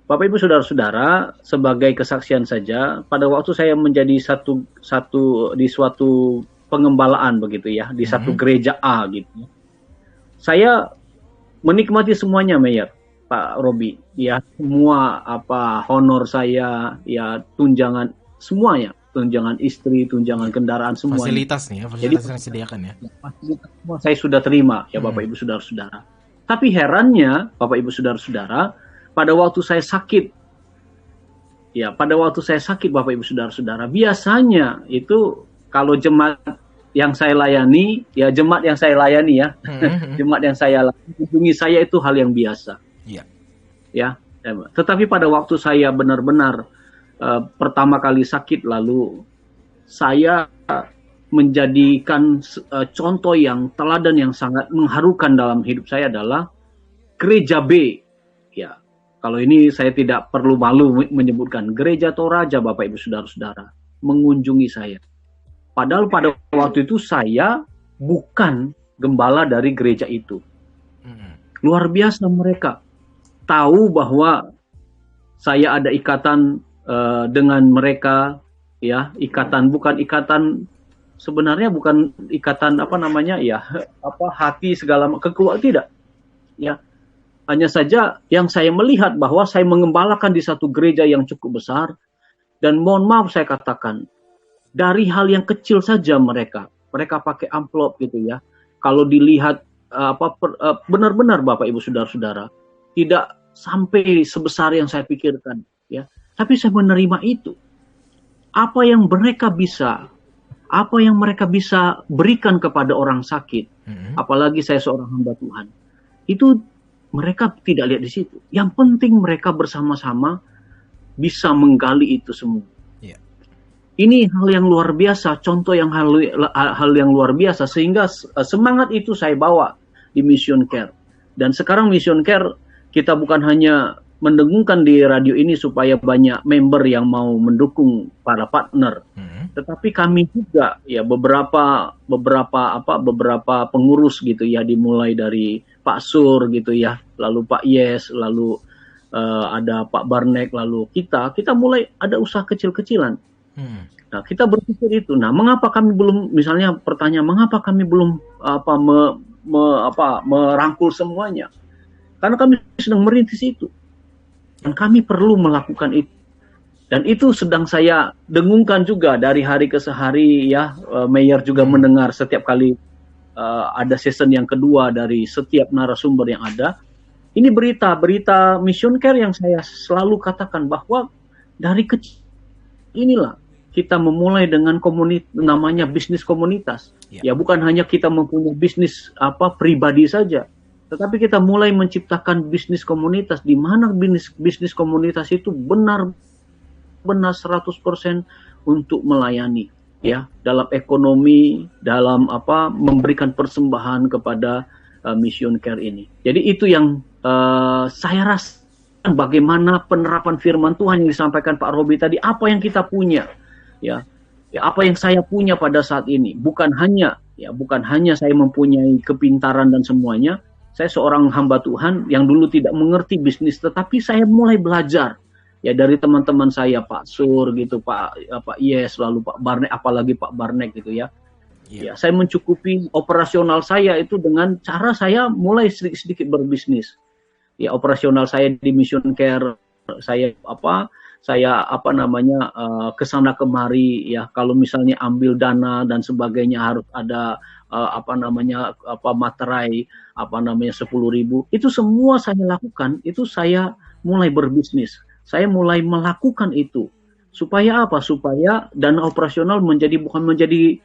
[SPEAKER 6] Bapak Ibu Saudara-saudara, sebagai kesaksian saja, pada waktu saya menjadi di suatu pengembalaan begitu ya, di satu gereja A gitu. Saya menikmati semuanya, Meyer, Pak Robi, ya, semua honor saya, ya, tunjangan semuanya, tunjangan istri, tunjangan kendaraan, semuanya.
[SPEAKER 1] Fasilitas nih ya, fasilitas yang disediakan ya.
[SPEAKER 6] Fasilitas semua saya sudah terima, ya Bapak Ibu Saudara-saudara. Tapi herannya, Bapak Ibu Saudara-saudara, pada waktu saya sakit, Bapak Ibu Saudara-saudara, biasanya itu kalau jemaat yang saya layani, jemaat yang saya layani, mengunjungi saya itu hal yang biasa. Ya. Tetapi pada waktu saya benar-benar pertama kali sakit, lalu saya menjadikan contoh yang teladan yang sangat mengharukan dalam hidup saya adalah Gereja B. Ya. Kalau ini saya tidak perlu malu menyebutkan Gereja Toraja, Bapak Ibu Saudara-saudara, mengunjungi saya. Padahal pada waktu itu saya bukan gembala dari gereja itu. Luar biasa mereka. tahu bahwa saya ada ikatan dengan mereka, ya, bukan ikatan sebenarnya bukan ikatan hati segala kekuatan, tidak, ya. Hanya saja yang saya melihat bahwa saya mengembalakan di satu gereja yang cukup besar, dan mohon maaf saya katakan, dari hal yang kecil saja mereka pakai amplop gitu ya. Kalau dilihat benar-benar Bapak Ibu Saudara-saudara, tidak sampai sebesar yang saya pikirkan, ya. Tapi saya menerima itu. Apa yang mereka bisa berikan kepada orang sakit, apalagi saya seorang hamba Tuhan, itu mereka tidak lihat di situ. Yang penting mereka bersama-sama bisa menggali itu semua. Yeah. Ini hal yang luar biasa, contoh yang hal yang luar biasa, sehingga semangat itu saya bawa di Mission Care. Dan sekarang Mission Care kita bukan hanya mendengungkan di radio ini supaya banyak member yang mau mendukung para partner, tetapi kami juga ya beberapa pengurus gitu ya, dimulai dari Pak Sur gitu ya, lalu Pak Yes, lalu ada Pak Barnek, lalu kita mulai ada usaha kecil-kecilan. Nah, kita berpikir itu. Nah, mengapa kami belum, misalnya pertanyaan, mengapa kami belum merangkul semuanya? Karena kami sedang merintis itu. Dan kami perlu melakukan itu. Dan itu sedang saya dengungkan juga dari hari ke hari ya. Mayor juga mendengar setiap kali ada season yang kedua dari setiap narasumber yang ada. Ini berita Mission Care yang saya selalu katakan bahwa dari kecil inilah kita memulai dengan namanya bisnis komunitas. Ya, bukan hanya kita mempunyai bisnis pribadi saja, tetapi kita mulai menciptakan bisnis komunitas, di mana bisnis komunitas itu benar 100% untuk melayani, ya, dalam ekonomi, dalam memberikan persembahan kepada Mission Care ini. Jadi itu yang saya rasa, bagaimana penerapan firman Tuhan yang disampaikan Pak Robi tadi, apa yang kita punya, ya apa yang saya punya pada saat ini, bukan hanya saya mempunyai kepintaran dan semuanya. Saya seorang hamba Tuhan yang dulu tidak mengerti bisnis, tetapi saya mulai belajar ya dari teman-teman saya, Pak Sur gitu, Pak Yes, lalu Pak Barnek, apalagi Pak Barnek gitu ya. Ya, saya mencukupi operasional saya itu dengan cara saya mulai sedikit-sedikit berbisnis. Ya, operasional saya di Mission Care, saya kesana kemari ya, kalau misalnya ambil dana dan sebagainya harus ada materai 10.000, itu semua saya lakukan. Itu saya mulai berbisnis, saya mulai melakukan itu supaya supaya dana operasional bukan menjadi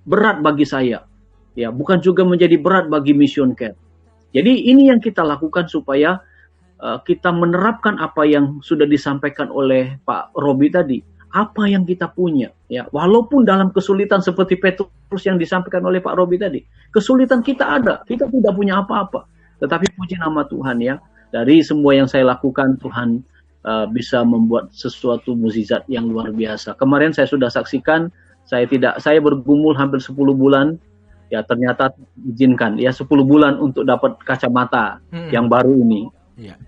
[SPEAKER 6] berat bagi saya, ya, bukan juga menjadi berat bagi Mission Care. Jadi ini yang kita lakukan supaya kita menerapkan apa yang sudah disampaikan oleh Pak Robi tadi, apa yang kita punya, ya, walaupun dalam kesulitan seperti Petrus yang disampaikan oleh Pak Robi tadi, kesulitan kita ada, kita tidak punya apa-apa, tetapi puji nama Tuhan ya, dari semua yang saya lakukan Tuhan bisa membuat sesuatu mukjizat yang luar biasa. Kemarin saya sudah saksikan, saya bergumul hampir 10 bulan, ya ternyata izinkan ya 10 bulan untuk dapat kacamata yang baru ini. Iya.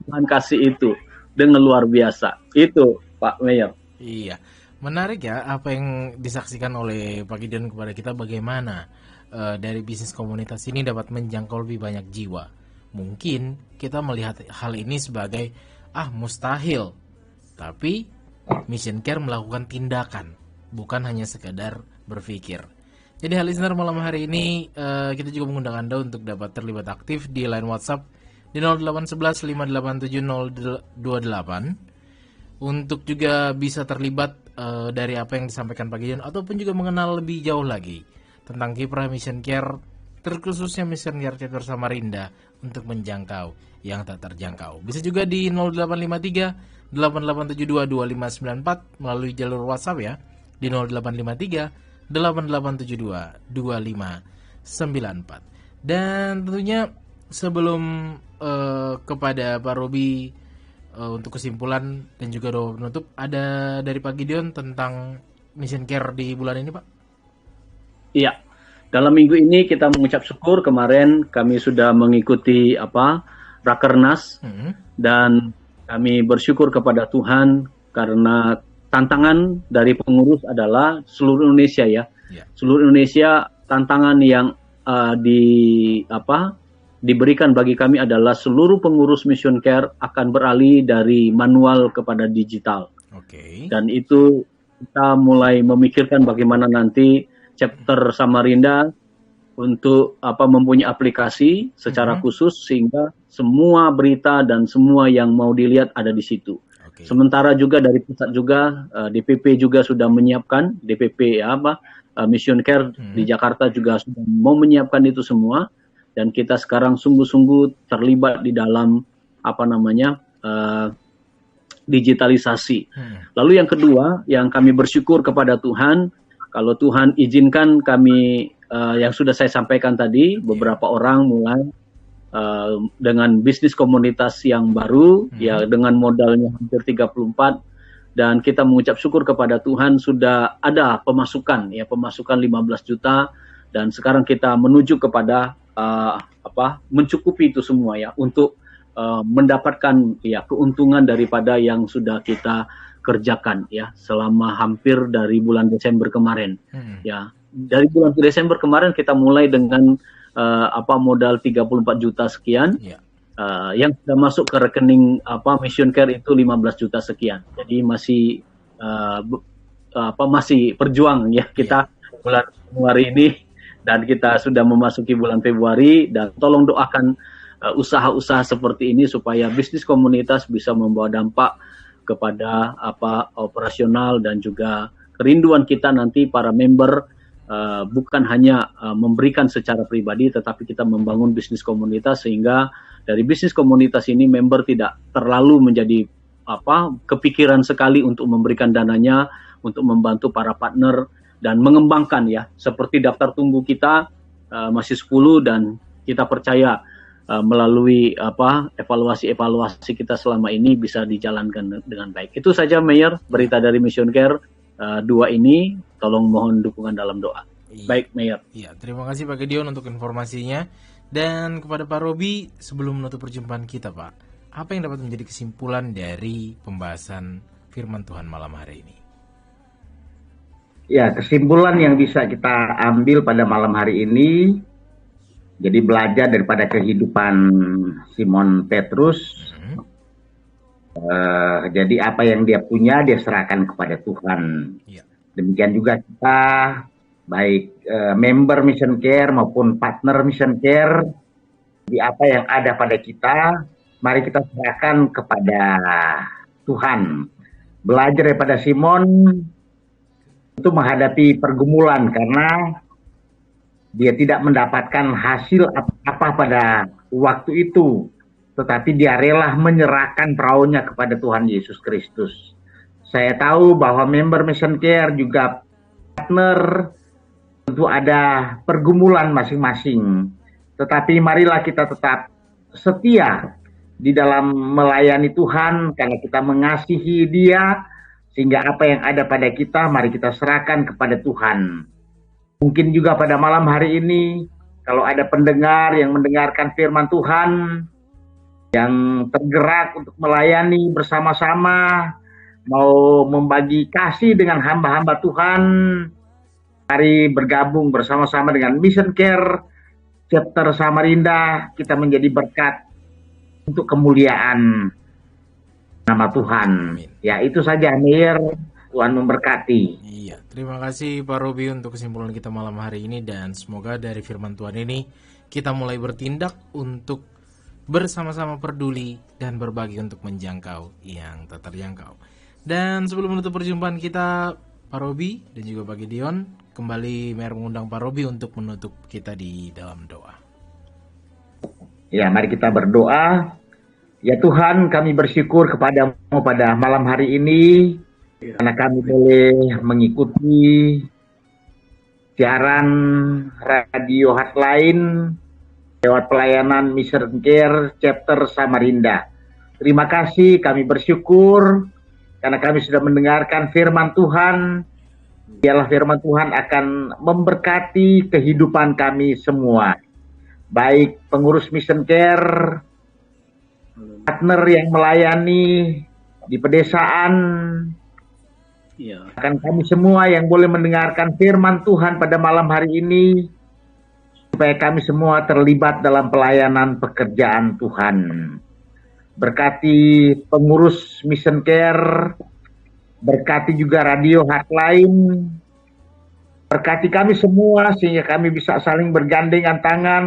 [SPEAKER 6] Tuhan kasih itu dengan luar biasa. Itu Pak Mayor.
[SPEAKER 1] Iya. Menarik ya apa yang disaksikan oleh Pak Gideon kepada kita, bagaimana dari bisnis komunitas ini dapat menjangkau lebih banyak jiwa. Mungkin kita melihat hal ini sebagai mustahil. Tapi Mission Care melakukan tindakan, bukan hanya sekedar berpikir. Jadi listener, malam hari ini kita juga mengundang Anda untuk dapat terlibat aktif di line WhatsApp di 0811 587 028 untuk juga bisa terlibat dari apa yang disampaikan Pak Gideon, ataupun juga mengenal lebih jauh lagi tentang kiprah Mission Care, terkhususnya Mission Care Chapter Samarinda untuk menjangkau yang tak terjangkau. Bisa juga di 0853 8872 2594 melalui jalur WhatsApp ya, di 0853 8872 2594. Dan tentunya sebelum kepada Pak Robi untuk kesimpulan dan juga doa penutup, ada dari Pak Gideon tentang Mission Care di bulan ini, Pak?
[SPEAKER 6] Iya, dalam minggu ini kita mengucap syukur. Kemarin kami sudah mengikuti Rakernas, dan kami bersyukur kepada Tuhan karena tantangan dari pengurus adalah seluruh Indonesia ya. Seluruh Indonesia tantangan yang diberikan bagi kami adalah seluruh pengurus Mission Care akan beralih dari manual kepada digital. Dan itu kita mulai memikirkan bagaimana nanti chapter Samarinda untuk mempunyai aplikasi secara khusus sehingga semua berita dan semua yang mau dilihat ada di situ. Sementara juga dari pusat juga DPP juga sudah menyiapkan DPP Mission Care di Jakarta juga sudah mau menyiapkan itu semua, dan kita sekarang sungguh-sungguh terlibat di dalam digitalisasi. Lalu yang kedua yang kami bersyukur kepada Tuhan, kalau Tuhan izinkan kami yang sudah saya sampaikan tadi, beberapa orang mulai dengan bisnis komunitas yang baru ya dengan modalnya hampir 34, dan kita mengucap syukur kepada Tuhan sudah ada pemasukan 15 juta, dan sekarang kita menuju kepada mencukupi itu semua ya untuk mendapatkan ya keuntungan daripada yang sudah kita kerjakan ya selama hampir dari bulan Desember kemarin. Ya, dari bulan Desember kemarin kita mulai dengan modal 34 juta sekian. Yang sudah masuk ke rekening Mission Care itu 15 juta sekian. Jadi masih masih berjuang ya kita bulan Januari ini, dan kita sudah memasuki bulan Februari, dan tolong doakan usaha-usaha seperti ini supaya bisnis komunitas bisa membawa dampak kepada operasional dan juga kerinduan kita nanti para member, bukan hanya memberikan secara pribadi tetapi kita membangun bisnis komunitas, sehingga dari bisnis komunitas ini member tidak terlalu menjadi kepikiran sekali untuk memberikan dananya untuk membantu para partner dan mengembangkan ya, seperti daftar tunggu kita masih 10, dan kita percaya melalui evaluasi kita selama ini bisa dijalankan dengan baik. Itu saja Mayor, berita dari Mission Care 2 ini, tolong mohon dukungan dalam doa. Baik Mayor.
[SPEAKER 1] Iya, terima kasih Pak Gideon untuk informasinya. Dan kepada Pak Robi, sebelum menutup perjumpaan kita Pak, apa yang dapat menjadi kesimpulan dari pembahasan firman Tuhan malam hari ini?
[SPEAKER 4] Ya, kesimpulan yang bisa kita ambil pada malam hari ini, jadi belajar daripada kehidupan Simon Petrus. Jadi apa yang dia punya dia serahkan kepada Tuhan. Demikian juga kita, baik member Mission Care maupun partner Mission Care, di apa yang ada pada kita, mari kita serahkan kepada Tuhan. Belajar daripada Simon itu menghadapi pergumulan karena dia tidak mendapatkan hasil apa pada waktu itu, tetapi dia rela menyerahkan perahunya kepada Tuhan Yesus Kristus. Saya tahu bahwa member Mission Care juga partner tentu ada pergumulan masing-masing, tetapi marilah kita tetap setia di dalam melayani Tuhan karena kita mengasihi Dia, sehingga apa yang ada pada kita mari kita serahkan kepada Tuhan. Mungkin juga pada malam hari ini kalau ada pendengar yang mendengarkan firman Tuhan yang tergerak untuk melayani bersama-sama, mau membagi kasih dengan hamba-hamba Tuhan, mari bergabung bersama-sama dengan Mission Care Chapter Samarinda, kita menjadi berkat untuk kemuliaan nama Tuhan. Ya, itu saja Mir. Tuhan memberkati.
[SPEAKER 1] Iya, terima kasih Pak Robi untuk kesimpulan kita malam hari ini, dan semoga dari firman Tuhan ini kita mulai bertindak untuk bersama-sama peduli dan berbagi untuk menjangkau yang tak terjangkau. Dan sebelum menutup perjumpaan kita, Pak Robi dan juga Pak Gideon, kembali Mer mengundang Pak Robi untuk menutup kita di dalam doa.
[SPEAKER 4] Ya, mari kita berdoa. Ya Tuhan, kami bersyukur kepadamu pada malam hari ini, karena kami boleh mengikuti siaran radio hotline lewat pelayanan Mission Care Chapter Samarinda. Terima kasih, kami bersyukur karena kami sudah mendengarkan firman Tuhan. Biarlah firman Tuhan akan memberkati kehidupan kami semua, baik pengurus Mission Care partner yang melayani di pedesaan,
[SPEAKER 6] Ya.
[SPEAKER 4] akan kami semua yang boleh mendengarkan firman Tuhan pada malam hari ini, supaya kami semua terlibat dalam pelayanan pekerjaan Tuhan. Berkati pengurus Mission Care, berkati juga radio Hotline, berkati kami semua sehingga kami bisa saling bergandengan tangan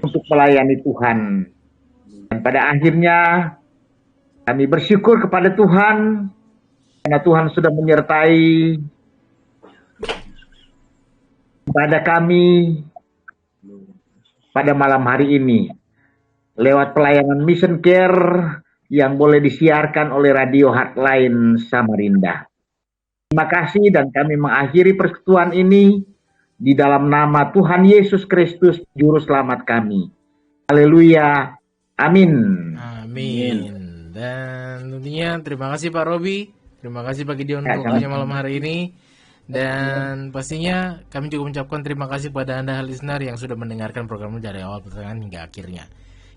[SPEAKER 4] untuk melayani Tuhan. Dan pada akhirnya kami bersyukur kepada Tuhan karena Tuhan sudah menyertai kepada kami pada malam hari ini lewat pelayanan Mission Care yang boleh disiarkan oleh Radio Hotline Samarinda. Terima kasih dan kami mengakhiri persekutuan ini di dalam nama Tuhan Yesus Kristus Juru Selamat kami. Haleluya. Amin.
[SPEAKER 1] Amin. Dan tentunya terima kasih Pak Robi. Terima kasih Pak Gideon untuk waktunya malam hari ini. Dan pastinya kami juga mengucapkan terima kasih pada Anda listener yang sudah mendengarkan program ini dari awal pertengahan hingga akhirnya.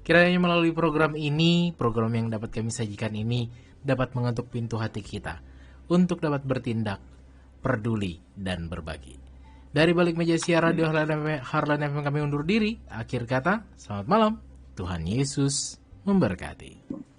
[SPEAKER 1] Kiranya melalui program ini, program yang dapat kami sajikan ini dapat mengetuk pintu hati kita untuk dapat bertindak, peduli, dan berbagi. Dari balik meja siar radio Harlan FM kami undur diri. Akhir kata, selamat malam. Tuhan Yesus memberkati.